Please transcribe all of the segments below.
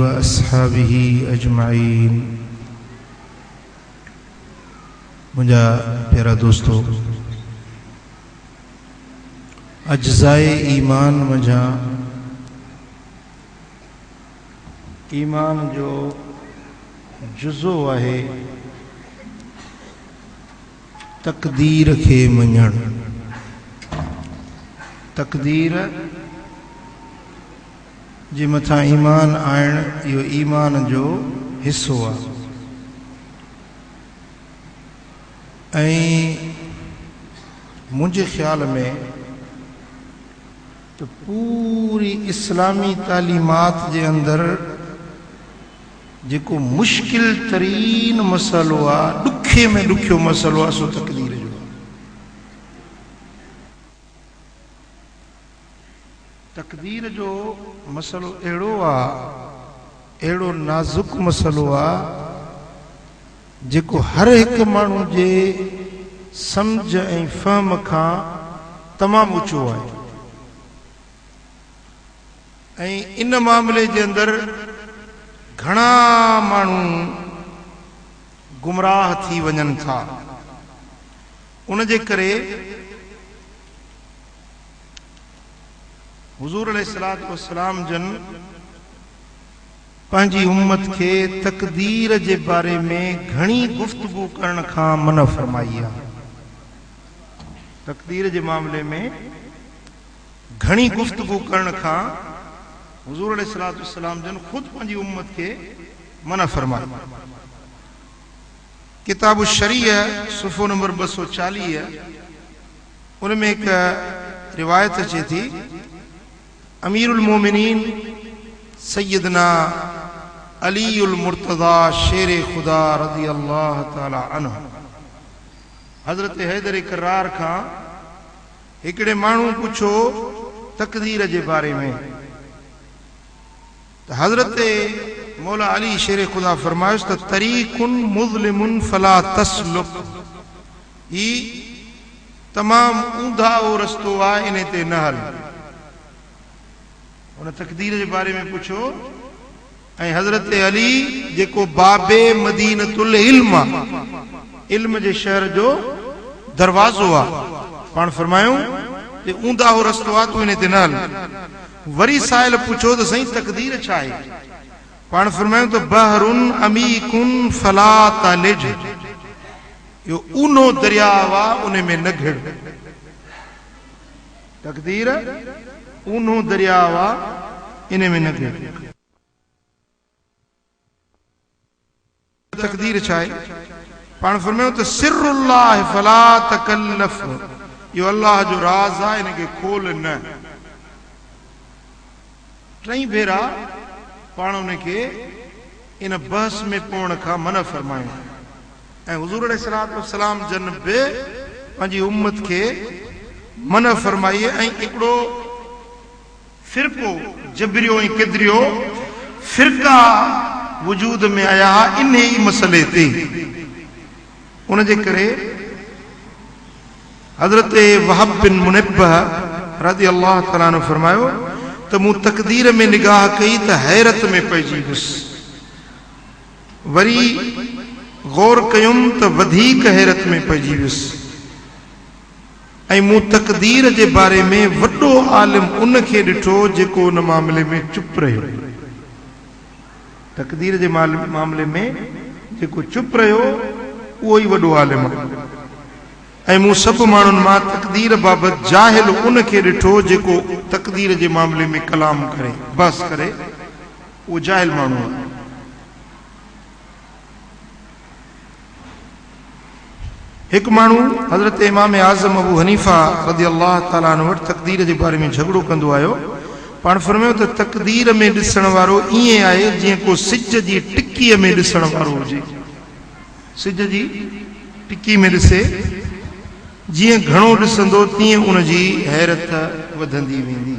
व अस्हाबिही अजमाइन। मुझा प्यारा दोस्तों, अज्जाए ईमान मजा ईमान जो जुज़ो आहे तकदीर के मञण। तकदीर जे मथा ईमान आयण यो ईमान जो हिस्सो आहे। मुझे ख्याल में तो पूरी इस्लामी तालीमात के अंदर जो मुश्किल तरीन मसलो आ, दुखे में दुखियो मसलो आ, सो तकदीर जो। तकदीर जो मसलो एड़ो आ, एड़ो नाजुक मसलो आ जो हर एक मानू जे समझ ए फहम का तमाम ऊंचो है। इन मामले के अंदर घणा मानू गुमराह थी वजन था। उन जे करे हुजूर अलैहिस्सलातु वस्सलाम जन पंहिंजी उम्मत के तकदीर के बारे में घणी गुफ्तगू करण का मना फरमाई है। तकदीर के मामले में घणी गुफ्तगू करण का हुजूर अलैहिस्सलातु वस्सलाम जन खुद पंहिंजी उम्मत के मना फरमाई। किताब शरीअ सुफ़ो नंबर 240 उनमें एक रिवायत अचे थी, अमीरुल मोमिनीन सैयदना अलीउल मुर्तज़ा शेर खुदा रज़ी अल्लाह ताला अन्हु हजरत हैदर करार का एकड़े मानू पूछो तकदीर के बारे में। तो हजरत मौला अली शेर खुदा फरमाइश तो तरीकुन मुज़लिमुन फला तस्लुक, ई तमाम ऊंधा वो रस्तो आ, इन्हें ते न हल। उन तकदीर के बारे में पूछो। हजरत अली जेको बाबे मदीनतुल इल्म, इल्म जे शहर जो दरवाजो आ, पान फरमायूं जे ऊंधा हो रस्तो आ, तो इन्हें ते न हल। वरी साइल पूछो तो सही तकदीर छा है? पान फरमायूं तो बहरुन अमीकुन फला तालिज, यो ऊनो दरियाव आ, उन में न घिड़। तकदीर ऊनो दरियाव आ, इन में न घिड़। तकदीर छा है? पान फरमायूं तो सिर्रुल्लाह फला तकल्लफ, यो अल्लाह जो राज आ, इनके खोल न। टई भेरा पाण उनके इन बहस में पवण का मना फरमायो। हुजूर अलैहिस्सलातु वस्सलाम जन बि पंहिंजी उम्मत के मना फरमाई। एकड़ो फिरको जबरियो ऐं किदरियो फिरका वजूद में आया इन ही मसले ते। उन जे करे हजरत वहब बिन मुनब्बह रज़ी अल्लाह तआला अन्हु फरमायो तो मूं तकदीर में निगाह कई तो हैरत में पइजी वियुसि। वरी गौर कयुम तो वधीक हैरत में पइजी वियुसि। मूं तकदीर के बारे में वड्डो आलिम उन के डिठो जेको उन मामले में चुप रहो। तकदीर के मामले में जेको चुप रहो वो ही वड्डो आलिम। मूं सब मानुन मां तकदीर बाबत जाहिल उन के डिठो जेको तकदीर के मामले में कलाम करे, बस करे, वो जाहिल मानू है। एक मानू हजरत इमाम आजम अबू हनीफा रज़ी अल्लाह ताला अन्हु वटि तकदीर के बारे में झगड़ो कंदो आयो। पाण फरमायो तो तकदीर में ॾिसण वारो ईअं आहे जीअं को सिज जी टिक्कीअ में ॾिसण वारो हुजे। सिज जी टिक्की में ॾिसे, जीअं घणो ॾिसंदो तीअं उन जी हैरत वधंदी वेंदी।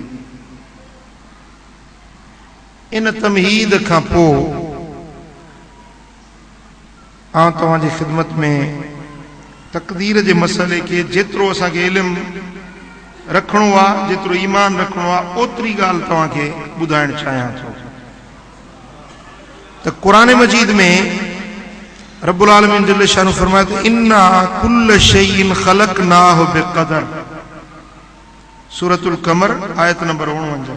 इन तमहीद खां पोइ आउं तव्हांजी ख़िदमत में तकदीर के मसले के जेतिरो असांखे इल्म रखणो आहे, जेतिरो ईमान रखणो आहे, ओतिरी ॻाल्हि तव्हांखे ॿुधाइण चाहियां थो। तो कुरान मजीद में रब्बुल आलमीन जल्ल शानु फरमाया तो इन्ना कुल्ल शैइन खलकनाहु बिक़दर। सूरतुल कमर आयत नंबर 49।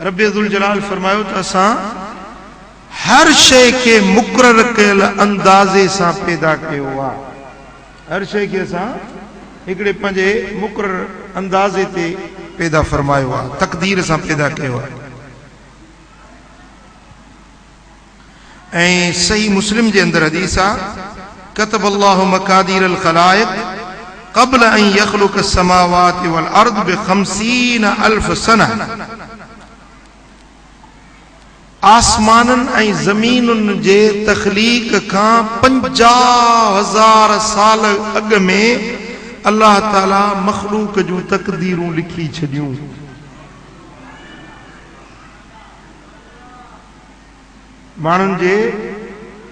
रब्बे जुल जलाल फरमायो तो असां हर शय के मुकर्रर कयल अंदाजे सां पैदा कयो आहे। हर शय के असां हिकिड़े पंहिंजे मुकर्रर अंदाजे ते पैदा फरमायो आहे, तकदीर सां पैदा कयो आहे। ऐं सही मुस्लिम जे अंदर हदीस आहे कतब अल्लाहु मकादीर अल खलाइक क़ब्ल अन यख़्लुक़ अस्समावाति वल अर्द ब50 अल्फ सना। आसमानन ऐं ज़मीनुन जे तख़लीक़ खां 50,000 साल अॻ में अल्लाह ताला मखलूक जूं तकदीरूं लिखी छॾियूं। माण्हुनि जे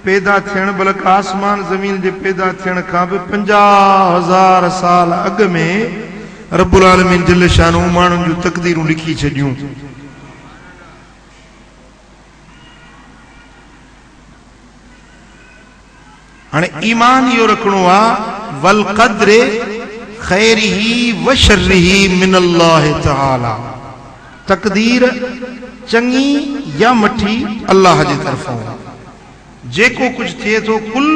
पैदा थियण बल्कि आसमान ज़मीन जे पैदा थियण खां बि 50,000 साल अॻ में रब्बुल आलमीन जल्ल शानु माण्हुनि जूं तकदीरूं लिखी छॾियूं। हाणे ईमान इहो रखणो आहे वल क़द्रे खैरिही व शर्रिही मिनल्लाह तआला। तकदीर चंगी या मठी अल्लाह जे तरफों। जेको कुछ थिए तो कुल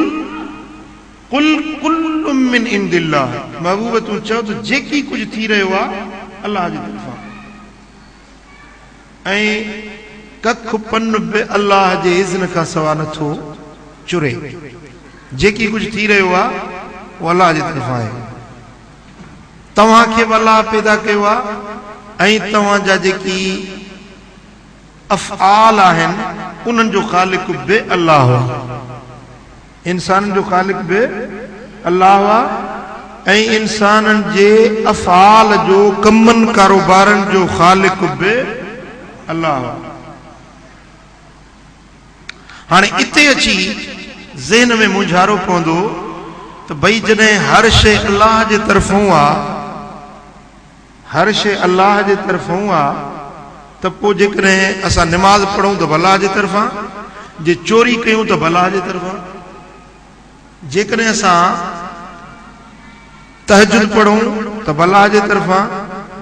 कुल्लु मिन इंदिल्लाह। महबूब तूं चओ तो जेकी कुछ थी रहियो आहे अल्लाह जे तरफां। ऐं कख पन बि अल्लाह जे इज़्न खां सवा नथो चुरे। जेकी कुछ थी रहियो आहे उहो अल्लाह जे तरफां आहे। तव्हांखे बि अल्लाह पैदा कयो आहे ऐं तव्हांजा जेकी अफ़आल आहिनि उन्हनि जो ख़ालिक़ बि अल्लाह आहे। इंसाननि जो ख़ालिक़ बि अल्लाह आहे ऐं इंसाननि जे अफ़आल जो कमनि कारोबारनि जो ख़ालिक़ बि अल्लाह आहे। हाणे इते अची ज़हन में मुंझारो पवंदो त भई जॾहिं हर शइ अल्लाह जे तरफ़ों आहे, हर शइ अल्लाह जे तरफ़ों आहे, त पोइ जेकॾहिं असां निमाज़ पढ़ूं त अल्लाह जे तरफ़ां, जे चोरी कयूं त अल्लाह जे तरफ़ां, जेकॾहिं असां तहजुद पढ़ूं त अल्लाह जे तरफ़ां,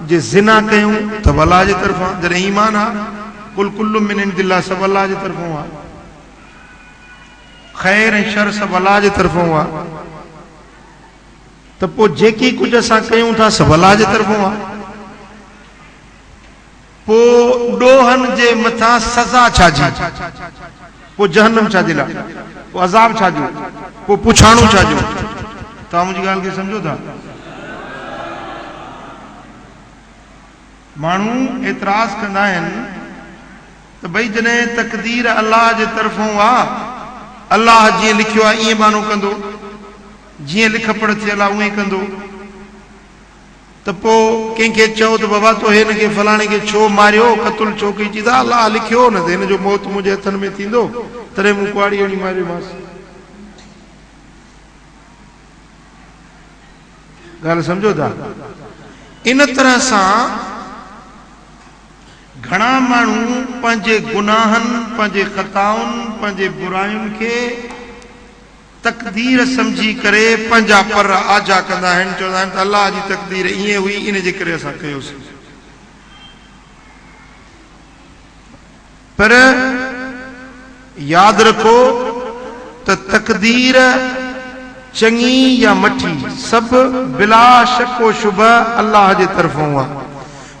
जे ज़िना कयूं त अल्लाह जे तरफ़ां। जॾहिं ईमान आहे कुल कुल्लु मिन इंदिल्लाह, सभु अल्लाह जे तरफ़ों आहे। ख़ैर ऐं शर सभु अल्लाह जे तरफ़ों आहे। त पोइ जेकी कुझु असां कयूं था सभु अल्लाह जे तरफ़ों आहे। पोइ ॾोहनि जे मथां सज़ा छाजी? पोइ जहन्नम छाजे लाइ? पोइ अज़ाब छाजो? पोइ पुछाणो छाजो? तव्हां मुंहिंजी ॻाल्हि खे सम्झो था? माण्हू एतिराज़ कंदा आहिनि त भई जॾहिं तकदीर अल्लाह जे तरफ़ों आहे, अल्लाह जीअं लिखियो आहे ईअं मानो कंदो, जीअं लिख पढ़ थियल आहे उअं ई कंदो। त पोइ कंहिंखे चओ त बाबा तो हिन खे फलाणे खे छो मारियो, क़तल छो कई? चई त अल्लाह लिखियो न त हिन जो मौत मुंहिंजे हथनि में थींदो, तॾहिं मूं कुआड़ी हणी मारियोमांसि। ॻाल्हि सम्झो था? इन तरह सां घणा माण्हू पंहिंजे गुनाहनि, पंहिंजे ख़ताउनि, पंहिंजे बुरायुनि खे तकदीर समझी करे पंहिंजा पर आजा कंदा आहिनि। चवंदा आहिनि त अल्लाह जी तकदीर ईअं हुई, इन जे करे असां कयोसीं। पर यादि रखो त तकदीर चङी या मठी सभु बिला शक व शुबह अल्लाह जे तरफ़ों आहे।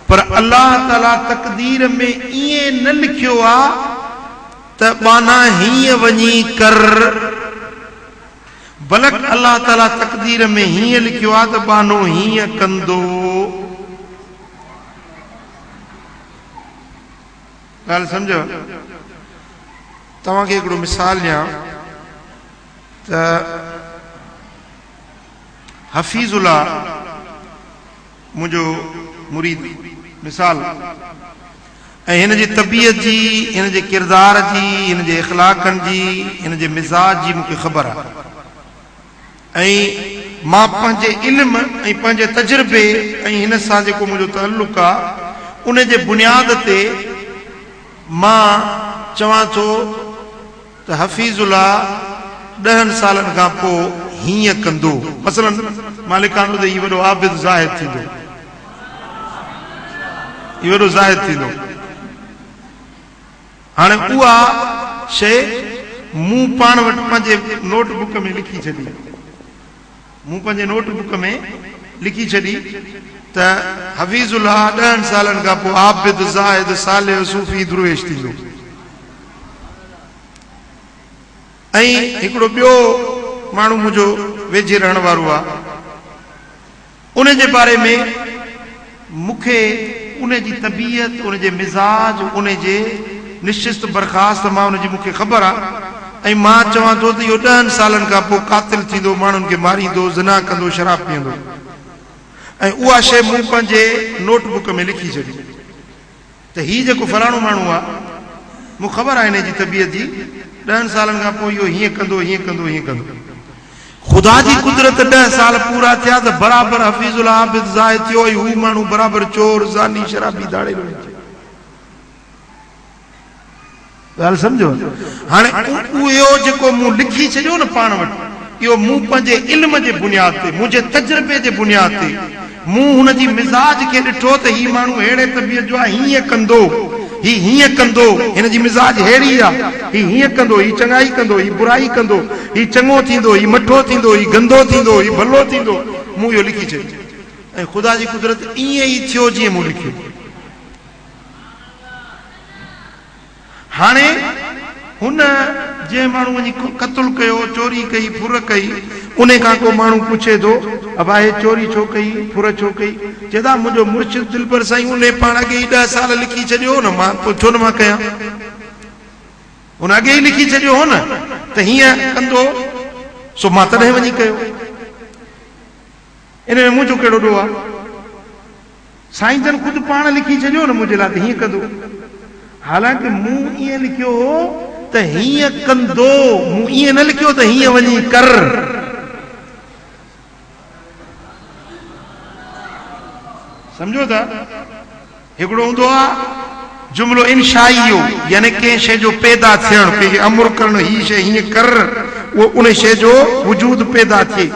पर अल्लाह ताला तकदीर में ईअं न लिखियो आहे त बाना हीअं वञी कर, बल्कि अल्लाह ताला तकदीर में हीअं लिखियो आहे त बानो हीअं कंदो। ॻाल्हि सम्झो? तव्हांखे हिकिड़ो मिसाल ॾियां त हफ़ीज़ुल्लाह मुंहिंजो मुरीद मिसाल, ऐं हिन जी तबीयत जी, हिन जे किरदार जी, हिन जे इख़लाक़नि जी, हिन जे मिज़ाज जी मूंखे ख़बर आहे। ऐं मां पंहिंजे इल्म ऐं पंहिंजे तजुर्बे ऐं हिन सां जेको मुंहिंजो ताल्लुक़ आहे उन जे बुनियाद ते मां चवां थो त हफ़ीज़ुल्लाह 10 सालनि खां पोइ हीअं कंदो, मसलन मालिकानो त इहो वॾो आबिद ज़ाहिद थींदो, इहो वॾो ज़ाहिद थींदो। हाणे उहा शइ मूं पाण वटि पंहिंजे नोटबुक में लिखी छॾी, मूं पंहिंजे नोटबुक में लिखी छॾी त हफ़ीज़ुल्लाह 10 सालनि खां पोइ आबिद ज़ाहिद सालिह सूफ़ी दुरुवेश थींदो। ऐं हिकिड़ो ॿियो माण्हू मुंहिंजो वेझे रहण वारो आहे, उन जे बारे में मूंखे उन जी तबीयत, उन जे मिज़ाज, उन जे निश्चित बर्खास्त मां उन जी मूंखे ख़बर आहे। ऐं मां चवां थो त इहो 10 सालनि खां पोइ कातिल थींदो, माण्हुनि खे मारींदो, ज़िना कंदो, शराब पीअंदो। ऐं उहा शइ मूं पंहिंजे नोटबुक में लिखी छॾी त हीउ जेको फलाणो माण्हू आहे, मूं ख़बर आहे हिन जी तबीयत जी, 10 सालनि खां पोइ इहो हीअं कंदो, हीअं कंदो, हीअं कंदो। ख़ुदा जी कुदरत 10 साल पूरा थिया त बराबरि हफ़ीज़ुल्लाह आबिद ज़ाहिद थियो, ऐं हू माण्हू बराबरि चोर, ज़ानी, शराबी दाड़े वञे। ॻाल्हि सम्झो? हाणे इहो जेको मूं लिखी छॾियो न पाण वटि, इहो मूं पंहिंजे इल्म जे बुनियाद ते, मुंहिंजे तजुर्बे जे बुनियाद ते मूं हुन जी मिज़ाज खे ॾिठो त हीउ माण्हू अहिड़े तबियत जो आहे, हीअं कंदो, ही हीअं कंदो, हिन जी मिज़ाज अहिड़ी आहे, ही हीअं कंदो, ही चङाई कंदो, ही बुराई कंदो, ही चङो थींदो, ही मठो थींदो, ही गंदो थींदो, ही भलो थींदो। मूं इहो लिखी छॾियो ऐं ख़ुदा जी कुदरत ईअं ई थियो जीअं मूं लिखियो। हाणे हुन जे माण्हू वञी क़त्ल कयो, चोरी कई, फुर कई, उन खां को माण्हू पुछे थो अबा हे चोरी छो कई, फुर छो कई? चएदा मुंहिंजो मुर्शिद दिलबर साईं उन पाण अॻे ई 10 साल लिखी छॾियो न, मां छो न मां कयां? उन अॻे ई लिखी छॾियो हो न त हीअं कंदो, सो मां तॾहिं वञी कयो। इन में मुंहिंजो कहिड़ो ॾोह आहे? साईं जन ख़ुदि पाण लिखी छॾियो न मुंहिंजे लाइ त हीअं कंदो। हालांकि मूं ईअं लिखियो हो त हीअं कंदो, मूं ईअं न लिखियो त हीअं वञी कर। सम्झो था? हिकिड़ो हूंदो आहे जुमिलो इंशाइयो, यानी कंहिं शइ जो पैदा थियणु, कंहिंखे अमर करणु, हीअ शइ हीअं कर, उहो उन शइ जो वजूद पैदा थिए।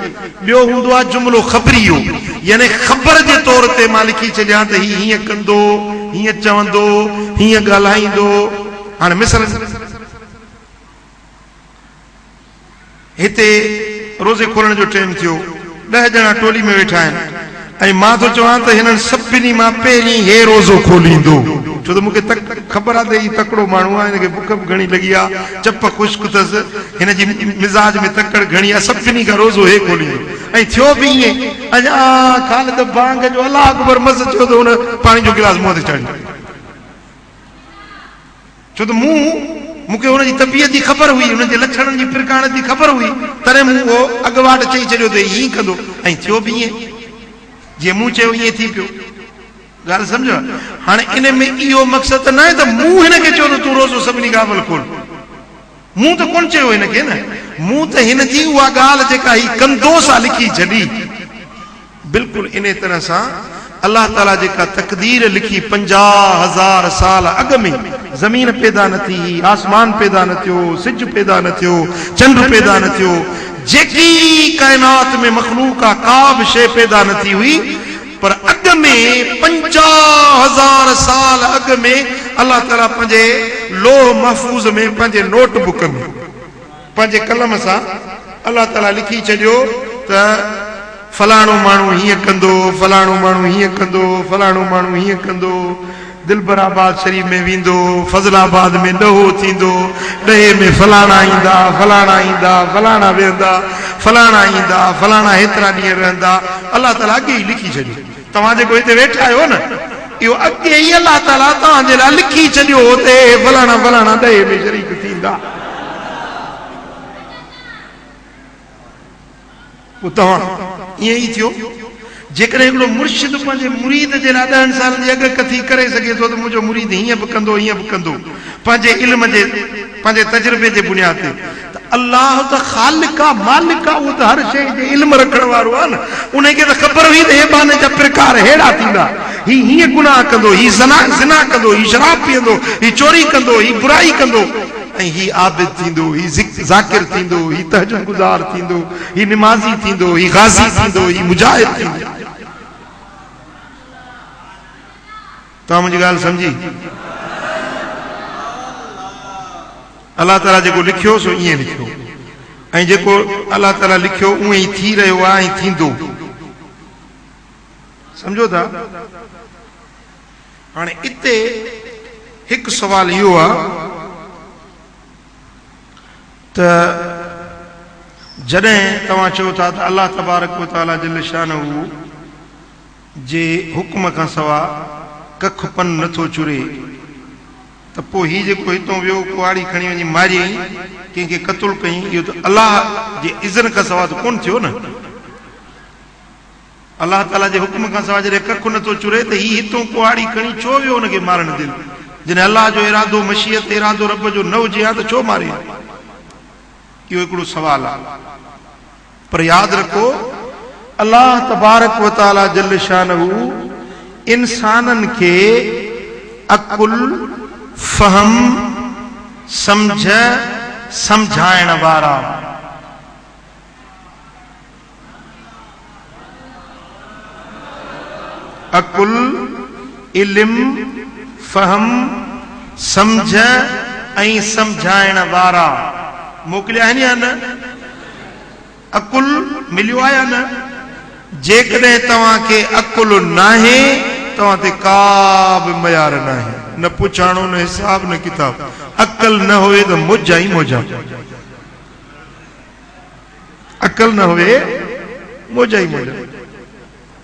ॿियो हूंदो आहे जुमिलो ख़बरियो, यानी ख़बर जे तौर ते मां लिखी छॾियां त हीअ हीअं कंदो, हीअं चवंदो, हीअं ॻाल्हाईंदो। हाणे मिसाल हिते रोज़े खोलण जो टाइम थियो, 10 ॼणा टोली में वेठा आहिनि ऐं मां थो चवां त हिननि सभिनी मां पहिरीं हे रोज़ो खोलींदो, छो त मूंखे ख़बर आहे त हीउ तकिड़ो माण्हू आहे, हिनखे बुख बि घणी लॻी आहे, चप ख़ुश्क अथसि, हिन जी मिज़ाज में तकड़ घणी आहे, सभिनी खां रोज़ो हे खोलींदो। ऐं थियो बि ईअं, अञा ख़ालिद बांग जो अलाह अकबर मज़ थियो त हुन पाणी जो गिलास मुंहं ते चाढ़ियो, छो त मूंखे हुनजी तबियत जी ख़बर हुई, हुन जे लक्षणनि जी प्रकार जी ख़बर हुई, तॾहिं मूं उहो अॻुवाट चई छॾियो त हीअं कंदो। ऐं थियो बि ईअं, जीअं मूं चयो ईअं थी पियो। ॻाल्हि सम्झो? हाणे इन में इहो मक़सदु न आहे त मूं हिनखे चयो त तूं रोज़ो सभिनी खां अवल खोल, मूं त कोन चयो हिनखे न, मूं त हिन जी उहा ॻाल्हि जेका ही कंदो सां लिखी छॾी। बिल्कुलु इन तरह सां अल्लाह ताला जेका तक़दीर लिखी 50,000 साल अॻ में, ज़मीन पैदा न थी, आसमान पैदा न थियो, सिज पैदा न थियो, चंड पैदा न थियो, जेकी काइनात में मखलूक आहे का बि शइ पैदा न थी हुई, पर अॻ में 50,000 साल अॻ में अल्लाह ताला पंहिंजे लोह महफूज़ में, पंहिंजे नोटबुक में, पंहिंजे कलम सां अल्लाह ताला लिखी छॾियो त फलाणो माण्हू हीअं कंदो, फलाणो माण्हू हीअं कंदो, फलाणो माण्हू हीअं कंदो, दिलबराबाद शरीफ में वेंदो, फज़लाबाद में ॾहो थींदो, ॾहे में फलाणा ईंदा, फलाणा ईंदा, फलाणा वेहंदा, फलाणा ईंदा, फलाणा हेतिरा ॾींहं रहंदा। अल्लाह ताला अॻे ई लिखी छॾियो। तव्हां जेको हिते वेठा आहियो न, इहो अॻे ई अल्लाह ताला तव्हांजे लाइ लिखी छॾियो त फलाणा फलाणा ॾहे में शरीक थींदा। पोइ तव्हां ईअं ई थियो। जेकॾहिं हिकिड़ो मुर्शिद पंहिंजे मुरीद जे लाइ 10 सालनि जी अॻकथी करे सघे थो त मुंहिंजो मुरीद हीअं बि कंदो, हीअं बि कंदो, पंहिंजे इल्म जे, पंहिंजे तजुर्बे जे बुनियाद ते, त अल्लाह त ख़ालिक आहे, मालिक आहे, उहो त हर शइ जे इल्म रखण वारो आहे न। उनखे त ख़बर हुई त हे बाने जा प्रकार अहिड़ा थींदा, ही हीअं गुनाह कंदो, ही ज़िना कंदो, ही शराब पीअंदो, ही चोरी कंदो, ही बुराई कंदो। ऐं ही आबिद थींदो, ही ज़ाकिर थींदो, ही तहज्जुद गुज़ार थींदो, ही निमाज़ी थींदो, ही गाज़ी थींदो, ही मुजाहिद थींदो। तव्हां मुंहिंजी ॻाल्हि सम्झी? अल्लाह ताला जेको लिखियो सो ईअं लिखियो, ऐं जेको अल्लाह ताला लिखियो उअं ई थी रहियो आहे ऐं थींदो। सम्झो था? हाणे इते हिकु सवाल इहो आहे त जॾहिं तव्हां चओ था त अल्लाह तबारक व तआला जल शानहू जे हुक्म खां सवा कख पन नथो चुरे, त पोइ हीउ जेको हितां वियो कुआड़ी खणी वञी मारियईं, कंहिंखे क़तल कयईं, इहो त अल्लाह जे इज़न खां सवा त कोन थियो न। अल्लाह ताला जे हुक्म खां सवाइ जॾहिं कख नथो चुरे त हीउ हितां कुआड़ी खणी छो वियो हुनखे मारण दिल? जॾहिं अल्लाह जो इरादो, मशीयत इरादो रब जो न हुजे हा त छो मारे? इहो हिकिड़ो सुवाल आहे। पर यादि रखो, अल्लाह तबारक व तआला जल शानहू इंसाननि खे अकुल, फहम, समझ, समझाइण वारा अकुल, इल्म, फहम, समझ ऐं समझाइण वारा मोकिलिया आहिनि या न? अकुल मिलियो आहे या न? जेकॾहिं तव्हांखे अकुल नाहे तव्हां ते का बि मयार नाहे, न पुछाणो, न हिसाब, न किताब। अकल न हुए त मुझा ई मुझा, अकल न हुए मुझा ई मुझा।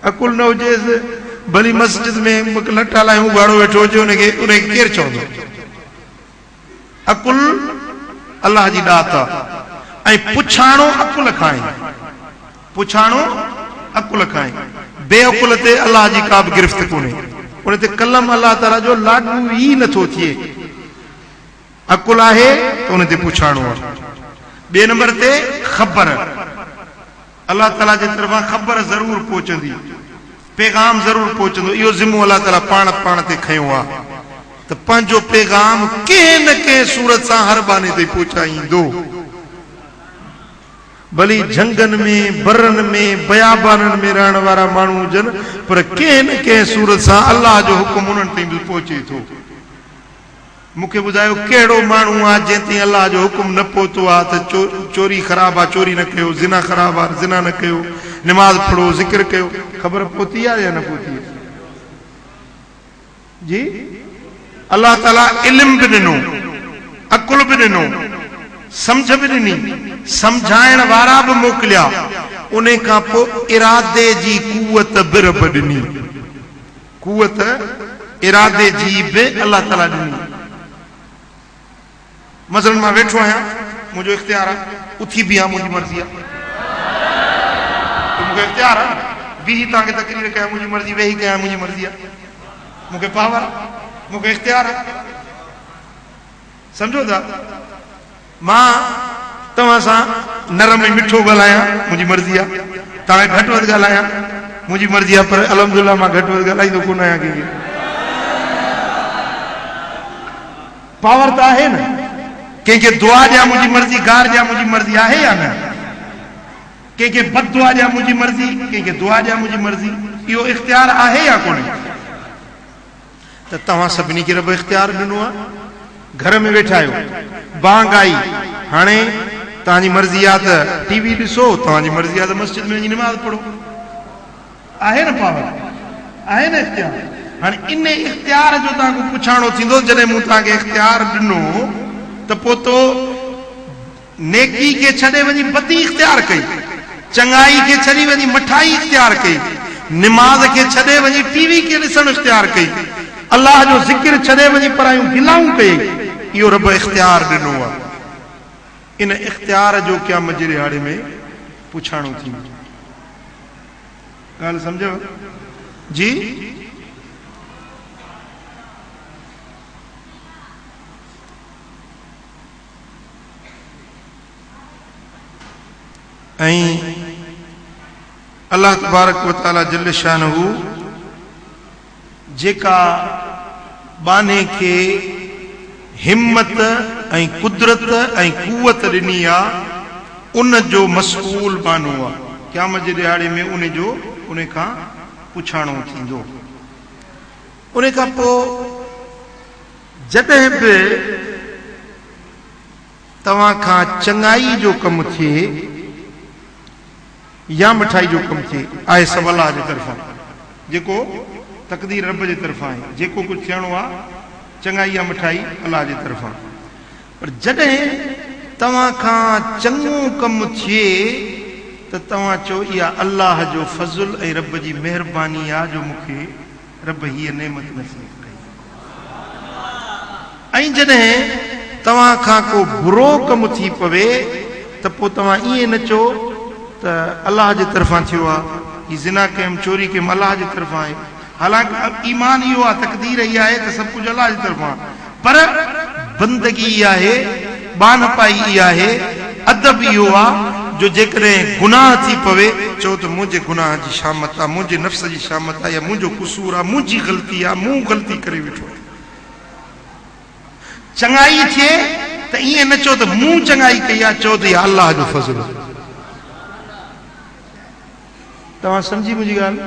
अकुल न हुजेसि भली मस्जिद में लटा लायूं, उघाड़ो वेठो हुजे, उनखे केरु चवंदो? अकुल अल्लाह जी ॾात आहे, ऐं पुछाणो अकुल खां आहे, पुछाणो अकुल खां आहे। बेअकुल ते अल्लाह जी का बि गिरफ़्त कोन्हे, उन ते कलम अल्लाह ताला जो लागू ई नथो थिए। अकुल आहे त उन ते पुछाणो आहे। ॿिए नंबर ते ख़बर, अल्लाह ताला जे तरफ़ां ख़बर ज़रूर पहुचंदी, पैगाम ज़रूर पहुचंदो। इहो ज़िम्मो अल्लाह ताला पाण ते खयो आहे त पंहिंजो पैगाम कंहिं न कंहिं सूरत सां हर बाने ते पहुचाईंदो। भली झंगनि में, बरनि में, बयाबाननि में रहण वारा माण्हू हुजनि, पर कंहिं न कंहिं सूरत सां अल्लाह जो हुकुम उन्हनि ताईं बि पहुचे थो। मूंखे ॿुधायो कहिड़ो माण्हू आहे जंहिं ताईं अल्लाह जो हुकुम न पहुतो आहे त चोरी ख़राबु आहे, चोरी न कयो, ज़िना ख़राबु आहे, ज़िना न कयो, निमाज़ पढ़ो, ज़िक्र कयो। ख़बर पहुती आहे या न पहुती आहे? जी, अल्लाह ताला इल्म बि ॾिनो, अकुल बि ॾिनो, समझ बि ॾिनी, समझाइण वारा बि मोकिलिया। उन खां पोइ इरादे जी कुवत बि रब ॾिनी, कुवत इरादे जी बि अल्लाह ताला ॾिनी। मसलन मां वेठो आहियां, मुंहिंजो इख्तियार आहे, उथी बि आहे, मुंहिंजी मर्ज़ी आहे, मूंखे इख्तियार आहे। बीही तव्हांखे तकरीर कयां, मुंहिंजी मर्ज़ी, वेही कयां, मुंहिंजी मर्ज़ी आहे, मूंखे पावर, मूंखे इख्तियार आहे। सम्झो था? मां तव्हां सां नरम ऐं मिठो ॻाल्हायां, मुंहिंजी मर्ज़ी आहे। तव्हां घटि वधि ॻाल्हायां, मुंहिंजी मर्ज़ी आहे। पर अलहमदुलिल्लाह मां घटि वधि ॻाल्हाईंदो कोन आहियां कंहिंखे। पावर त आहे न। कंहिंखे दुआ ॾियां, मुंहिंजी मर्ज़ी, गार ॾियां, मुंहिंजी मर्ज़ी आहे या न? कंहिंखे बद दुआ ॾियां, मुंहिंजी मर्ज़ी, कंहिंखे दुआ ॾियां, मुंहिंजी मर्ज़ी। इहो इख्तियार आहे या कोन्हे? त तव्हां सभिनी खे रब इख्तियार ॾिनो आहे। घर में वेठा आहियो, बांग आई, हाणे तव्हांजी मर्ज़ी आहे त टीवी ॾिसो, तव्हांजी मर्ज़ी आहे त मस्जिद में वञी निमाज़ पढ़ो। आहे न पावर, आहे न इख्तियार? हाणे इन इख्तियार जो तव्हांखे पुछाणो थींदो। जॾहिं मूं तव्हांखे इख्तियार ॾिनो त पोइ तो नेकी खे छॾे वञी बदी इख्तियार कई, चङाई खे छॾी वञी मठाई इख्तियार कई, निमाज़ खे छॾे वञी टीवी खे ॾिसणु इख्तियार कई, अल्लाह जो ज़िक्र छॾे वञी परायूं गिलाऊं कई। इहो रब इख्तियार ॾिनो आहे। इन इख्तियार जो क़यामत जे ॾिहाड़े में पुछाणो थींदो। ॻाल्हि सम्झो जी? ऐं अल्लाह तबारक व तआला जल शानहू जेका बाने खे हिम्मत ऐं कुदरत ऐं कुवत ॾिनी आहे, उन जो मसऊल मानो आहे। क़यामत जे ॾियारे में उन खां पुछाणो थींदो। उन खां पोइ जॾहिं बि तव्हां खां चङाई जो कमु थिए या मिठाई जो कमु थिए, आहे सभु अलाह जे तरफ़ां, जेको तक़दीर रब जे तरफ़ां आहे। जेको कुझु थियणो आहे चङाई या मिठाई अलाह जे तरफ़ां। पर जॾहिं तव्हां खां चङो कमु थिए त तव्हां चओ इहा अलाह जो फज़ल ऐं रब जी महिरबानी आहे जो मूंखे रब हीअ नेमत नसीब कई। ऐं जॾहिं तव्हां खां को बुरो कमु थी पवे त पोइ तव्हां ईअं न चओ त अलाह जे तरफ़ां थियो आहे, हीअ ज़िना कयमि, चोरी कयमि, अलाह जे तरफ़ां आहे। हालांकि ईमान इहो आहे, तक़दीर इहा आहे त सभु कुझु अलाह जे तरफ़ां, पर बंदगी इहा आहे, बानपाई इहा आहे, अदब इहो आहे जो जेकॾहिं गुनाह थी पवे चओ त मुंहिंजे गुनाह जी शामत आहे, मुंहिंजे नफ़्स जी शामत आहे, या मुंहिंजो क़सूर आहे, मुंहिंजी ग़लती आहे, मूं ग़लती करे वेठो आहियां। चङाई थिए त ईअं न चओ त मूं चङाई कई आहे, चओ त इहा अलाह जो फज़ल आहे। तव्हां सम्झी मुंहिंजी ॻाल्हि?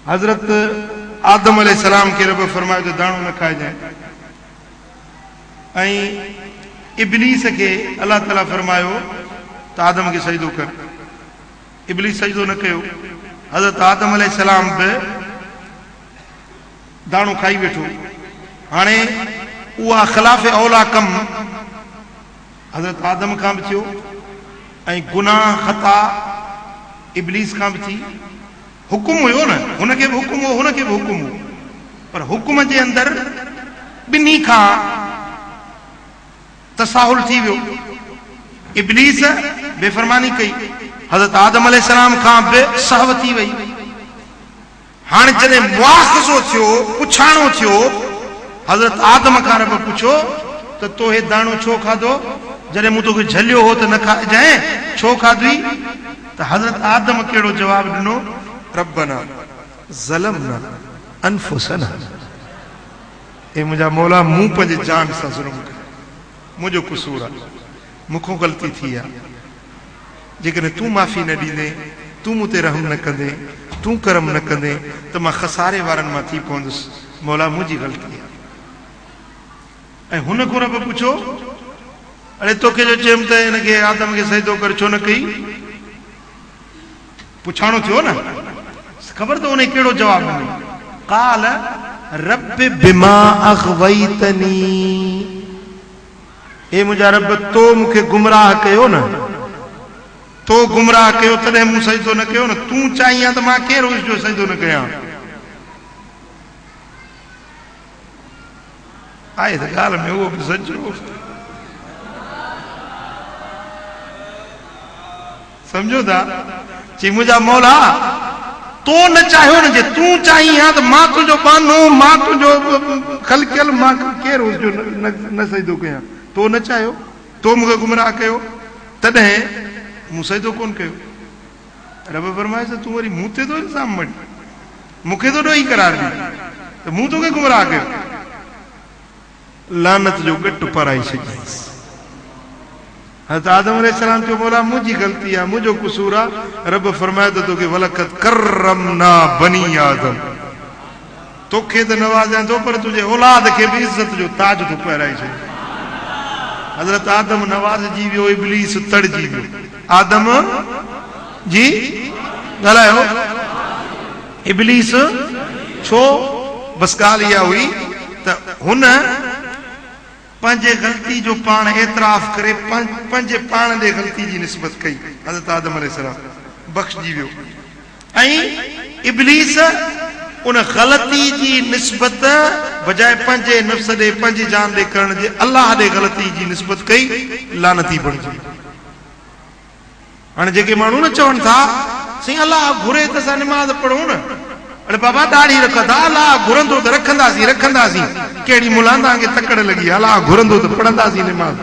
हज़रत आदम अलैहिस्सलाम खे रब फरमायो त दाणो न खाइजांइ, ऐं इब्लीस खे अलाह ताला फरमायो त आदम खे सजदो कर। इब्लीस सजदो न कयो। हज़रत आदम अलैहिस्सलाम बि दाणो खाई वेठो। हाणे उहा ख़िलाफ़ औला कम हज़रत आदम खां बि थियो ऐं गुनाह ख़ता इब्लीस खां बि थी। हुकुम हुयो न, हुनखे बि हुकुम हो, हुनखे बि हुकुम हो, पर हुकुम जे अंदरि ॿिन्ही खां तसाहुल थी वियो। इब्लीस बेफ़रमानी कई, हज़रत आदम अलैहिस्सलाम खां बि सहव थी वई। हाणे जॾहिं मुआख़ज़ो थियो, पुछाणो थियो, हज़रत आदम खां रब पुछो त तो हे दाणो छो खाधो, जॾहिं मूं तोखे झलियो हो त न खाइजांइ, छो खाधी? त हज़रत आदम कहिड़ो जवाबु ॾिनो, रब्बना ज़लमना अनफुसना, ए मुंहिंजा मौला मूं पंहिंजे जान सां ज़ुल्म कयो, मुंहिंजो क़सूर आहे, मूंखां ग़लती थी आहे। जेकॾहिं तूं माफ़ी न ॾींदे, तूं मूं ते रहम न कंदे, तूं करम न कंदे त मां खसारे वारनि मां थी पवंदुसि। मौला मुंहिंजी ग़लती आहे। ऐं हुन खां रब पुछो, अड़े तोखे जो चयुमि त हिनखे आदम खे सजदो कर, छो न कई? पुछाणो थियो न, ख़बर त उन कहिड़ो जवाबु ॾिनो, क़ाल रब बिमा अग़वैतनी, हे मुंहिंजा रब तो मूंखे गुमराह कयो न, तो गुमराह कयो तॾहिं मूं सजदो न कयो न, तूं चाहीं त मां केरु हुयुसि जो सजदो न कयां? आहे त ॻाल्हि में उहो बि सचो। सम्झो था? चई मुंहिंजा मौला तो न चाहियो न, जे तूं चाहीं हा त मां तुंहिंजो बानो, मां तुंहिंजो ख़लकियल, मां केरु हुयुसि जो न सजदो कयां? तो न चाहियो, तो मूंखे गुमराह कयो, तॾहिं मूं सजदो कोन कयो। रब फरमाए त तूं वरी मूं ते थो इल्ज़ाम मटी, मूंखे थो ॾोही करार ॾी त मूं तोखे गुमराह कयो। लानत जो गट पाराई छॾियईंसि। हज़रत आदम अलैहिस्सलाम चयो मौला मुंहिंजी ग़लती आहे, मुंहिंजो क़सूर आहे। रब फरमाए त तोखे वलक़द करमना बनी आदम, तोखे त नवाज़ियां थो, पर तुंहिंजे औलाद खे बि इज़त जो ताज थो पहिराए छॾे। हज़रत आदम नवाज़जी वियो, इब्लीस तड़जी वियो। आदम जी ॻाल्हायो, इब्लीस छो? बस ॻाल्हि इहा हुई त हुन पंहिंजे ग़लती जो पाण एतिराफ़ करे पंहिंजे पाण ॾे ग़लती जी निस्बत कई। हज़रत आदम अलैहिस्सलाम बख़्शजी वियो, ऐं इब्लीस उन ग़लती जी निस्बत बजाए पंहिंजे नफ़्स ॾे, पंहिंजी जान ॾे करण जे अलाह ॾे ग़लती जी निस्बत कई, लानती बणिजी। हाणे जेके माण्हू न चवनि था साईं अलाह घुरे त असां निमाज़ पढ़ूं न, अरे बाबा दाढ़ी रखंदा, अलाह घुरंदो त रखंदासीं रखंदासीं, कहिड़ी मुला तव्हांखे तकड़ लॻी, अलाह घुरंदो त पढ़ंदासीं निमाज़।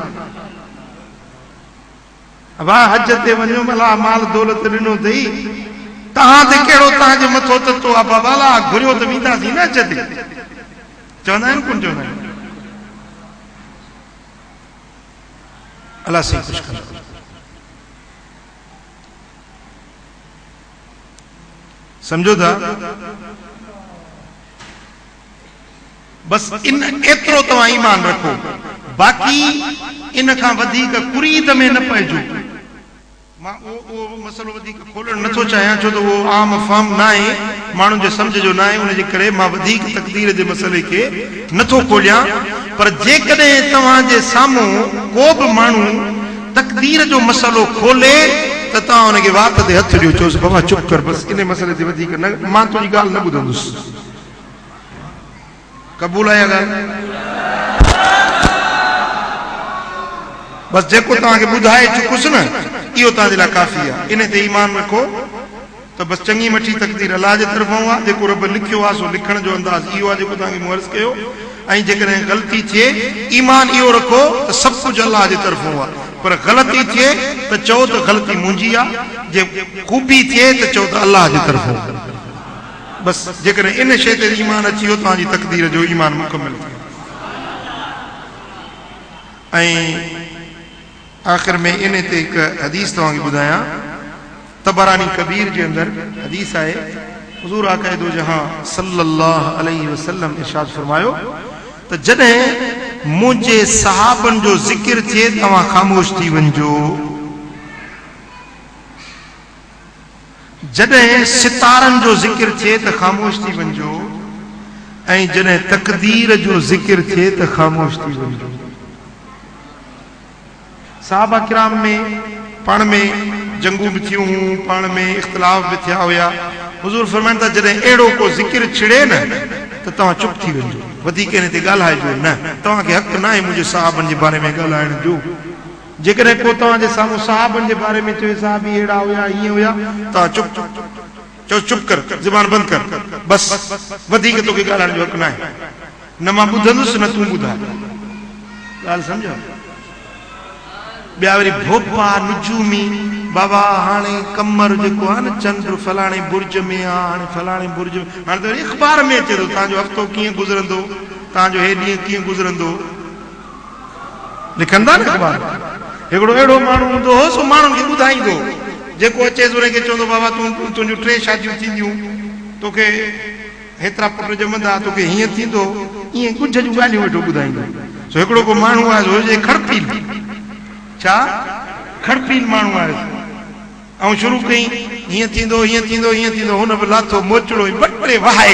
वाह हज ते वञो, अलाह माल दौलत ॾिनो अथई, तहां ते कहिड़ो तव्हांजे मथो ततो आहे बाबाला घुरियो त वेंदासीं न अचते चवंदा आहिनि कोन चवंदा आहिनि अलाह साईं ख़ुशि कंदो समझो था बस इन एतिरो तव्हां ईमान रखो बाक़ी इन खां वधीक कुरीद में न पइजो मां उहो मसलो वधीक खोलण नथो चाहियां छो त उहो आम फाम न आहे माण्हुनि जे सम्झ जो न आहे उन जे करे मां वधीक तक़दीर जे मसइले खे नथो खोलियां पर जेकॾहिं तव्हांजे साम्हूं को बि माण्हू तक़दीर जो मसइलो खोले त तव्हां हुनखे वात ते हथ ॾियो चयोसि बाबा चुप कर बसि इन मसइले ते वधीक न मां तुंहिंजी ॻाल्हि न ॿुधंदुसि क़बूल आहे ॻाल्हि बसि जेको तव्हांखे ॿुधाए चुकुसि न इहो तव्हांजे लाइ काफ़ी आहे इन ते ईमान रखो त बसि चङी मठी तक़दीर अलाह जे तरफ़ां आहे जेको रब लिखियो आहे सो लिखण जो अंदाज़ इहो आहे जेको तव्हांखे मूं अर्ज़ु कयो ऐं जेकॾहिं ग़लती थिए ईमान इहो रखो त सभु कुझु अलाह जे तरफ़ां आहे पर ग़लती थिए त चओ त ग़लती मुंहिंजी आहे जे ख़ूबी थिए त चओ त अलाह जे तरफ़ां बसि जेकॾहिं इन शइ ते ईमान अची वियो तव्हांजी तक़दीर जो ईमान मुकमिल थियो ऐं आख़िर में इन ते हिकु हदीस तव्हांखे ॿुधायां तबरानी कबीर जे अंदरि हदीस आहे हुज़ूर आक़ाइदो जहां सल्लल्लाहु अलैहि वसल्लम इरशाद फरमायो त जॾहिं मुंहिंजे सहाबनि जो ज़िक्र थिए तव्हां ख़ामोश थी वञिजो जॾहिं सितारनि जो ज़िक्र थिए त ख़ामोश थी वञिजो ऐं जॾहिं तक़दीर जो ज़िक्र थिए त ख़ामोश थी वञिजो साहबा किराम में पाण में जंगूं बि थियूं हुयूं पाण में इख़्तिलाफ़ बि थिया हुया हुज़ूर फरमाइनि था जॾहिं अहिड़ो को ज़िक्र छिड़े न त तव्हां चुप थी वञिजो वधीक हिन ते ॻाल्हाइजो न तव्हांखे हक़ न आहे मुंहिंजे साहबनि जे बारे में ॻाल्हाइण जो जेकॾहिं को तव्हांजे साम्हूं साहबनि जे बारे में चए साहबी अहिड़ा हुया हीअं हुया तव्हां चुप चओ चुप कर ज़ुबान बंदि कर बसि वधीक तोखे ॻाल्हाइण जो हक़ न आहे न मां ॿुधंदुसि न तूं ॿुधाए ॻाल्हि सम्झो ॿिया वरी भोपा नुजूमी बाबा हाणे कमर जेको आहे न चंड फलाणे बुर्ज में आहे हाणे फलाणे बुर्ज में हाणे त वरी अख़बार में अचे थो तव्हांजो हफ़्तो कीअं गुज़रंदो तव्हांजो हे ॾींहुं कीअं गुज़रंदो लिखंदा न अख़बार हिकिड़ो अहिड़ो माण्हू हूंदो हो सो माण्हुनि खे ॿुधाईंदो जेको अचेसि हुनखे चवंदो बाबा तुंहिंजूं 3 शादियूं थींदियूं तोखे हेतिरा पुट ॼमंदा तोखे हीअं थींदो ईअं कुझ जूं ॻाल्हियूं वेठो ॿुधाईंदो सो हिकिड़ो को माण्हू आहे हुजे खड़पील छा खड़पील माण्हू आहे ऐं शुरू कई हीअं थींदो हीअं थींदो हीअं थींदो हुन बि लाथो मोचड़ो बटड़े वहाए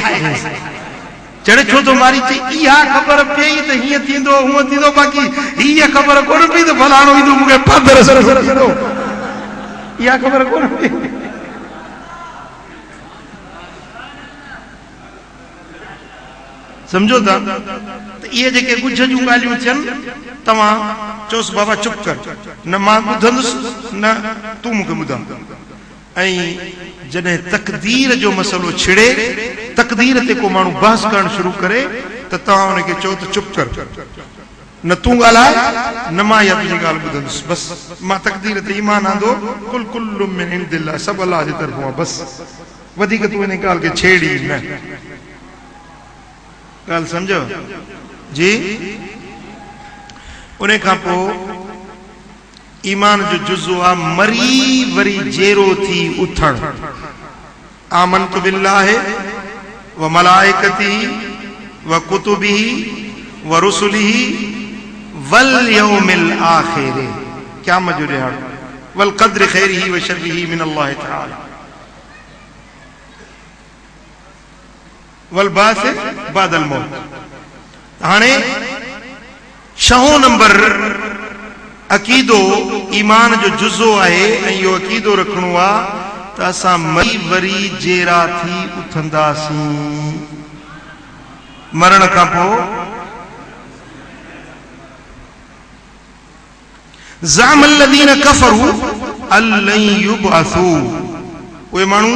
चढ़े छो थो मारी चई इहा ख़बर पई त हीअं थींदो हूअं थींदो बाक़ी हीअ ख़बर कोन पई त फलाणो ईंदो मूंखे पादर सर थींदो इहा ख़बर कोन पई सम्झो था त इहे जेके ॻुझ जूं ॻाल्हियूं थियनि तव्हां चयोसि बाबा चुप कर न मां ॿुधंदुसि न तूं मूंखे ॿुधां ऐं जॾहिं तक़दीर जो मसइलो छिड़े तक़दीर ते को माण्हू बहस करणु शुरू करे त तव्हां हुनखे चओ त चुप कर न तूं ॻाल्हाए न मां इहा तुंहिंजी ॻाल्हि ॿुधंदुसि बसि मां तक़दीर ते ईमान आंदो कुल कुल्लु मिन इंदिल्लाह सभु अलाह जे तरफ़ां आहे बसि वधीक तूं इन ॻाल्हि खे छेड़ी न ॻाल्हि सम्झो जी उन खां पोइ ईमान जो जुज़ो आहे मरी वरी जेरो थी उथण आमनतु बिल्लाहि व मलाइकतिही व कुतुबिही व रुसुलिही वल यौमिल आखिर क़यामत जो ॾियारो वल क़द्र खैरिही व शर्रिही मिन अल्लाह तआला वल बास बादल मौत हाणे 6 नंबर अक़ीदो ईमान जो जुज़ो आहे ऐं इहो अक़ीदो रखणो आहे त असां मरी वरी जेरा थी उथंदासीं मरण खां पोइ ज़ाम الذين كفروا अलन युबअसू उहे माण्हू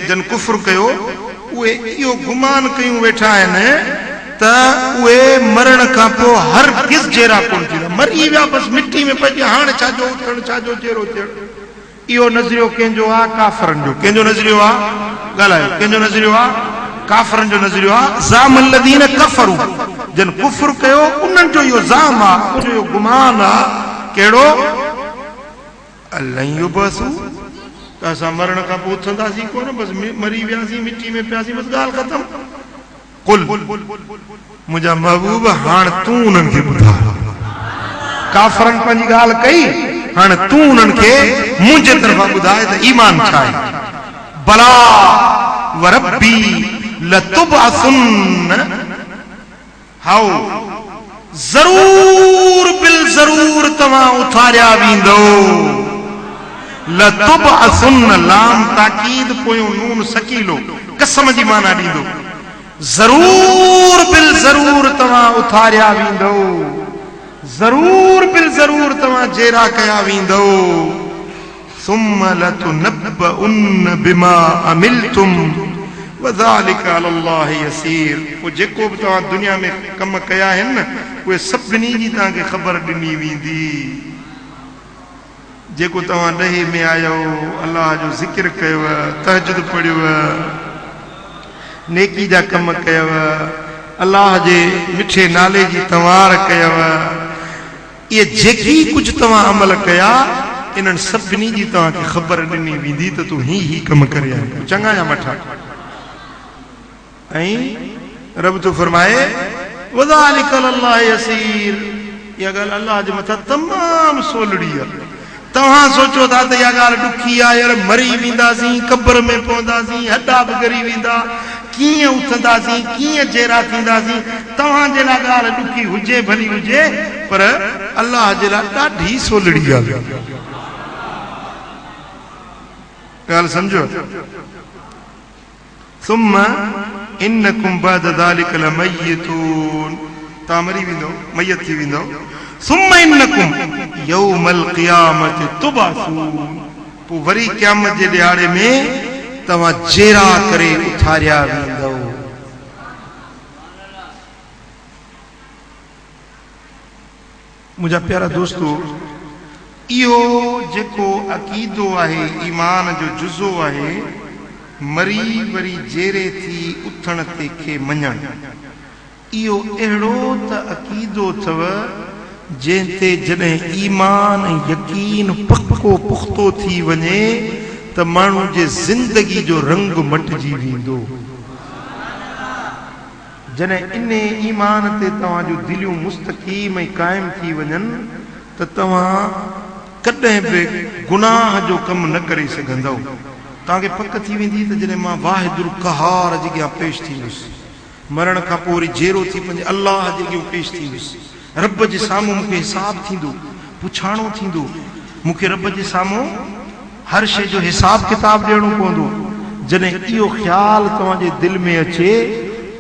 जन कुफ्र कयो उहे इहो गुमान कयूं वेठा आहिनि त उहे मरण खां पोइ हरगिज़ जेरा कोन थींदा मरी विया बसि मिटी में पइजी हाणे छाजो उथण छाजो जेरो थियण इहो नज़रियो कंहिंजो आहे काफ़रनि जो। कंहिंजो नज़रियो आहे? ॻाल्हायो। कंहिंजो नज़रियो आहे? काफ़रनि जो नज़रियो आहे। ज़ामल लदीन कफ़रू, जन कुफ्र कयो उन्हनि जो इहो ज़ाम आहे, उनजो इहो गुमान आहे। कहिड़ो? अल्लाह युबसू, त असां मरण खां पोइ उथंदासीं कोन, बसि मरी वियासीं, मिटी में पियासीं, बसि ॻाल्हि ख़तम। कुल मुंहिंजा महबूब हाणे तूं उन्हनि खे ॿुधा। काफ़रनि पंहिंजी ॻाल्हि कई, हाणे तूं उन्हनि खे मुंहिंजे तरफ़ां ॿुधाए त ईमान छा आहे। बला वरब्बी लतुबअसुन, हाओ ज़रूर बिल ज़रूर तव्हां उथारिया वेंदो। लतुबअसुन, लाम ताकीद पोयों नून सकीलो, कसम जी माना ॾींदो। ज़रूर बिल ज़रूर तव्हां उथारिया वेंदो, ज़रूर बिल ज़रूर तव्हां जेरा कया वेंदो। सुम्म लतुनब्बउन बिमा अमिलतुम वज़ालिका अलल्लाहि यसीर। वो जेको बि तव्हां दुनिया में कम कया आहिनि न, उहे सभिनी जी तव्हांखे ख़बर ॾिनी वेंदी। जेको तव्हां ॾहे में आयो, अलाह जो ज़िक्र कयव, तहजुद पढ़ियव, नेकी जा कम कयव, अलाह जे मिठे नाले जी तवार कयव, ये जेकी कुछ तव्हां अमल कया, इन्हनि सभिनी जी तव्हांखे ख़बर ॾिनी वेंदी त तूं ही कम करे आयो, चङा या मठा। ऐं रब तो फरमाए वज़ालिका अलल्लाहि यसीर, इहा ॻाल्हि अलाह जे मथां तमामु सोलड़ी आहे। तव्हां सोचो था त इहा ॻाल्हि ॾुखी आहे, यार मरी वेंदासीं, क़ब्र में पवंदासीं, हॾा बि ॻरी वेंदा, कीअं उथंदासीं, कीअं जेरा थींदासीं। तव्हांजे लाइ ॻाल्हि ॾुखी हुजे भली हुजे, पर अलाह जे लाइ ॾाढी सोलड़ी ॻाल्हि। ॻाल्हि सम्झो। सुम्म इन्नकुम बाद ज़ालिक लमय्यतून, तव्हां मरी वेंदो, मयत थी वेंदो। सुम्म इन्नकुम यौमल क़ियामति तुबअसून, पोइ वरी क़यामत जे ॾियारे में तव्हां जेरा करे उथारिया वेंदो। मुंहिंजा प्यारा दोस्तो, इहो जेको अक़ीदो आहे, ईमान जो जुज़ो आहे, मरी वरी जेरे थी उथण ते खे मञण, इहो अहिड़ो त अक़ीदो अथव जंहिंते जॾहिं ईमान ऐं यकीन पक्को पुख़्तो थी वञे त माण्हू जे ज़िंदगी जो रंग मटिजी वेंदो। जॾहिं इन ईमान ते तव्हांजूं दिलियूं मुस्तक़ीम ऐं क़ाइम थी वञनि त तव्हां कॾहिं बि गुनाह जो कमु न करे सघंदव। तव्हांखे पक थी वेंदी त जॾहिं मां वाहिदुल क़हार जे अॻियां पेश थींदुसि, मरण खां पोइ वरी जेरो थी पंहिंजे अलाह जे अॻियां पेश थींदुसि, रब जे साम्हूं मूंखे हिसाब थींदो, पुछाणो थींदो, मूंखे रब जे साम्हूं हर शइ जो हिसाब किताब ॾियणो पवंदो। जॾहिं इहो ख़्यालु तव्हांजे दिलि में अचे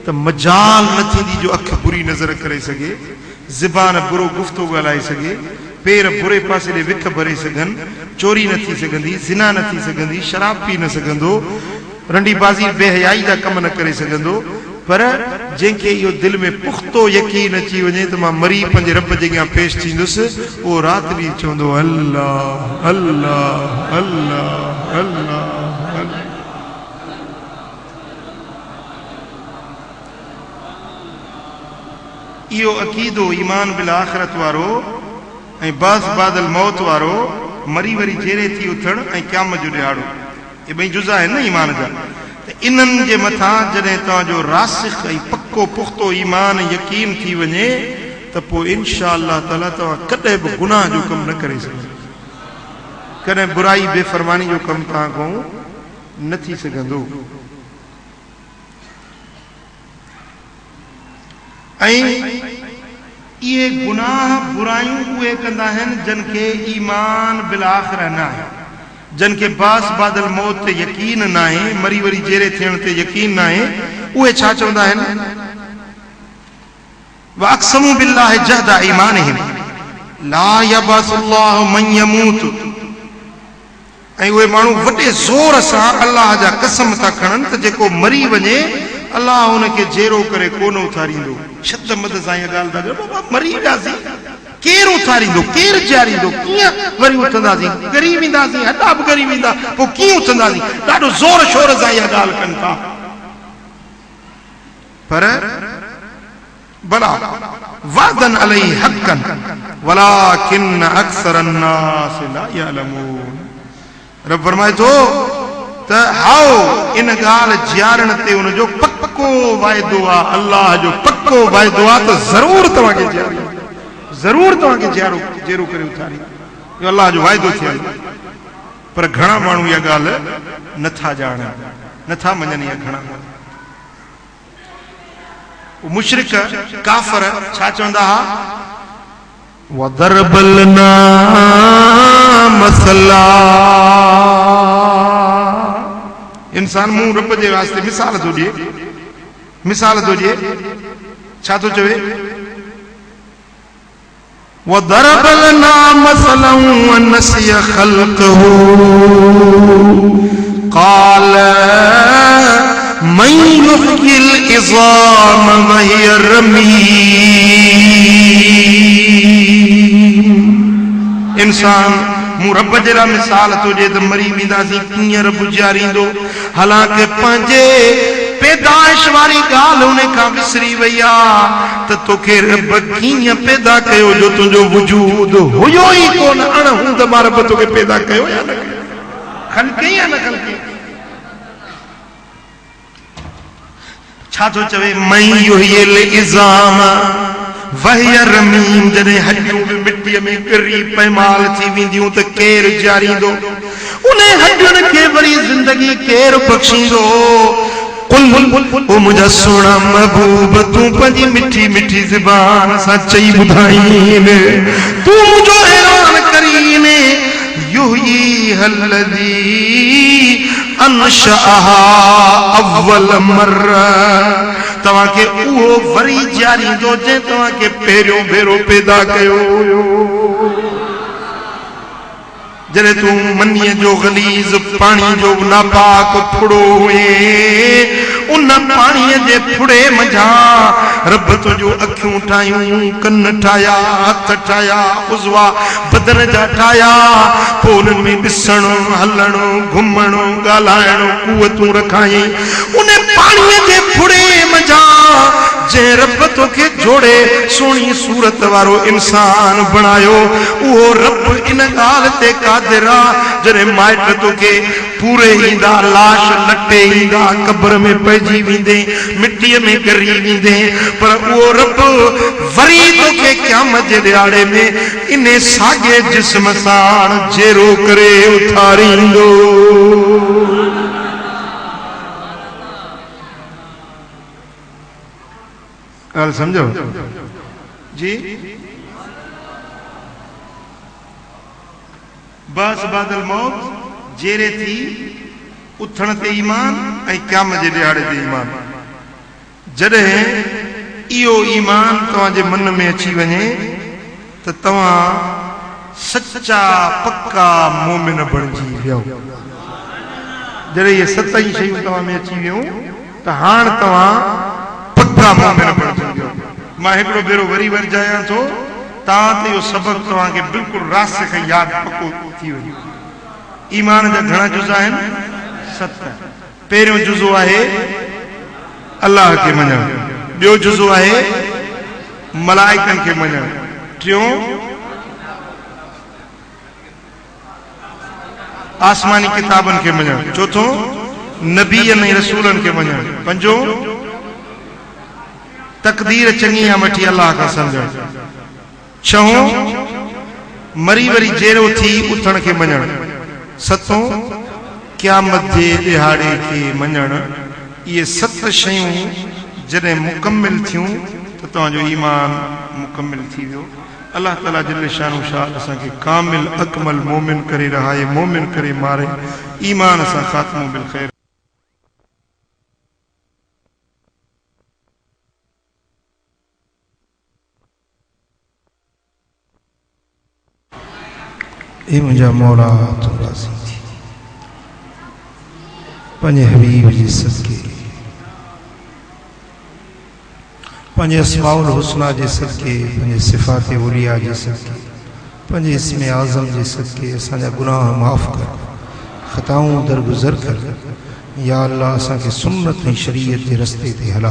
त मजाल न थींदी जो अखि बुरी नज़र करे सघे, ज़बान बुरो गुफ़्तो ॻाल्हाए सघे, पेर बुरे पासे ॾे विख भरे सघनि, चोरी न थी सघंदी, ज़िना न थी सघंदी, शराब पी न सघंदो, रंडीबाज़ी बेहयाई जा कम न करे सघंदो। पर जंहिंखे इहो दिलि में पुख़्तो यकीन अची वञे त मां मरी पंहिंजे रब जे अॻियां पेश थींदुसि, उहो राति ॾींहुं चवंदो अल्लाह अल्लाह अल्लाह अल्लाह अल्लाह। इहो अक़ीदो ईमान बिल आख़िरत वारो ऐं बास बादल मौत वारो, मरी वरी जेरे थी उथण ऐं क़यामत जो ॾियारो, इहे ॿई जुज़ा आहिनि न ईमान जा। त इन्हनि जे मथां जॾहिं तव्हांजो रासिख़ ऐं पक्को पुख़्तो ईमान यकीन थी वञे त पोइ इंशा अल्लाह ताला तव्हां कॾहिं बि गुनाह जो कमु न करे सघंदो, कॾहिं बुराई बेफ़रमानी जो कमु तव्हां खां न थी सघंदो। ऐं इहे गुनाह बुरायूं उहे कंदा आहिनि जिन खे ईमान बिल आख़िरत न आहे, जिन खे बास बादल मौत ते यकीन न आहे, मरी वरी जेरे थियण ते यकीन न आहे। उहे छा चवंदा आहिनि? वअक़समू बिल्लाहि जहद ईमानिहिम ला यबअसुल्लाहु मन यमूत। ऐं उहे माण्हू वॾे ज़ोर सां अलाह जा कसम था खणनि त जेको मरी वञे अलाह हुनखे जेरो करे कोन उथारींदो। शद मद सां इहा ॻाल्हि था कयो, बाबा मरी वियासीं, केर उथारींदो, केर जारींदो, कीअं वरी उथंदासीं, गरी वेंदासीं, हॾा बि गरी वेंदा, पोइ कीअं उथंदासीं? ॾाढो ज़ोर शोर सां इहा ॻाल्हि कनि था। पर बला वादन अलैहि हक़्क़न वलाकिन अक्सर अन्नास ला यअलमून। रब फरमाए थो त हाओ इन ॻाल्हि जियारण ते उनजो पक्को वाइदो आहे, अल्लाह जो पक्को वाइदो आहे त ज़रूर तव्हांखे जियारो, ज़रूर तव्हांखे जेरो करे उथारी, इहो अल्लाह जो वाइदो थियल। पर घणा माण्हू इहा ॻाल्हि नथा ॼाणनि, नथा मञनि। इहा घणा मुशरिक काफ़र छा चवंदा हुआ? वदरब लना मसला। इंसान मूं रब जे वास्ते मिसाल थो ॾिए, मिसाल थो ॾिए, छा थो चवे? वदरब लना मसलन वनसिय ख़ल्क़हू क़ाल मन युहयिल इज़ाम वहिय रमीम। इंसान मूं रब जे लाइ मिसाल थो ॾिए त मरी वेंदासीं, कीअं रब जारींदो? हालांकि पंहिंजे पैदाइश वारी ॻाल्हि उन खां विसरी वई आहे त तोखे रब कीअं पैदा कयो जो तुंहिंजो वजूद हुयो ई कोन। अण हूंद मां रब तोखे पैदा कयो या न कयो? खलके या न खलके? छा थो चवे? मई युहयिल इज़ाम वहिय रमीम। जॾहिं हड्डियूं बि मिटीअ में किरी पैमाल थी वेंदियूं त केरु जारींदो? उन हड्डियुनि खे वरी ज़िंदगी केरु बख़्शींदो? ओ मुंहिंजा सुहिणा महबूब, तूं पंहिंजी मिठी मिठी ज़ुबान सां चई ॿुधाईं, तूं मुंहिंजो ऐलान करीं, युहयी हल्लज़ी अनशअहा अव्वल मर्रा। तव्हांखे उहो वरी जारींदो जंहिं तव्हांखे पहिरियों भेरो पैदा कयो हुयो। जॾहिं तूं मनीअ जो गलीज़ पाणी जो नापाक फुड़ो हुए, उन पाणीअ जे फुड़े मंझां रब तुंहिंजो अखियूं ठाहियूं, कन ठाहिया, हथ ठाहिया, उज़वा बदन जा ठाहिया, पोइ उन्हनि में ॾिसणो, हलणो, घुमणो, ॻाल्हाइणो कुवतूं रखायईं। उन पाणीअ जे फुड़े मंझां जंहिं रब तोखे जोड़े सुहिणी सूरत वारो इंसान बणायो, उहो रब इन ॻाल्हि ते क़ादिर आहे जॾहिं माइट तोखे पूरे ईंदा, लाश लटे ईंदा, क़ब्र में पइजी वेंदे, मिटीअ में ॻरी वेंदे, पर उहो रब वरी तोखे क़यामत जे ॾियारे में इन साॻे जिस्म सां जेरो करे उथारींदो। ॻाल्हि सम्झो जी? बस बादल मौत जेरे थी उथण ते ईमान ऐं क़यामत जे ॾियारे ते ईमान। जॾहिं इहो ईमान तव्हांजे मन में अची वञे त तव्हां सच्चा पक्का मोमिन बणिजी वियो। जॾहिं इहे 7 शयूं तव्हां में अची वियूं त हाणे तव्हां पक्का मोमिन बणिजी वियो। मां हिकिड़ो भेरो वरी वरजायां थो, तां ते इहो सबक़ तव्हांखे बिल्कुलु रास खां यादि पको थी वञे। ईमान जा घणा जुज़ आहिनि? 7। पहिरियों जुज़ो आहे अल्लाह खे मञणु, ॿियो जुज़ो आहे मलाइकनि खे मञणु, टियों आसमानी किताबनि खे मञणु, चोथों नबीअनि ऐं रसूलनि खे मञणु, पंजों तक़दीर चङी या मठी अल्लाह खां सम्झणु, छहों मरी वरी जेरो थी उथण खे मञणु, सतों क़यामत जे ॾिहाड़े खे मञणु। इहे 7 शयूं जॾहिं मुकमिल थियूं त तव्हांजो ईमान मुकमिल थी वियो। अल्लाह ताला जल शानो शाह असांखे कामिल अकमल मोमिन करे रहाए, मोमिन करे मारे, ईमान सां ख़ात्मो बिल ख़ैर। ए मुंहिंजा मौला तूं राज़ी थी पंहिंजे हबीब जे सदके। पंहिंजे अस्माउल हुस्ना जे सदके, पंहिंजे सिफ़ात उलिया जे सदके, पंहिंजे इस्म आज़म जे सदके असांजा गुनाह माफ़ कर, ख़ताऊं दरगुज़र कर। या अल्लाह असांखे सुन्नत ऐं शरीयत जे रस्ते ते हला।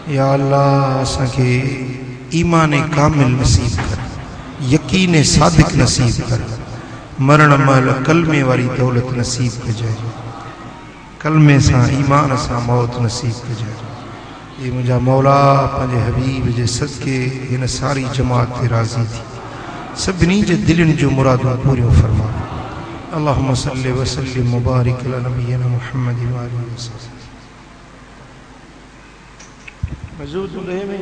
या अल्लाह असांखे ईमान कामिल नसीब कर, यकीन सादिक नसीब कर। मरण महिल कलमे वारी दौलत नसीब कजाए, कलमे सां ईमान सां मौत नसीब कजाए। ये मुंहिंजा मौला पंहिंजे हबीब जे सदके हिन सारी जमात ते राज़ी थी, सभिनी जे दिलनि जो मुरादूं पूरियूं फरमा। अल्लाहुम्मा सल्लि व सल्लिम मुबारिक अला नबियना मुहम्मद व आलिहि वसल्लम। मौजूद रहे में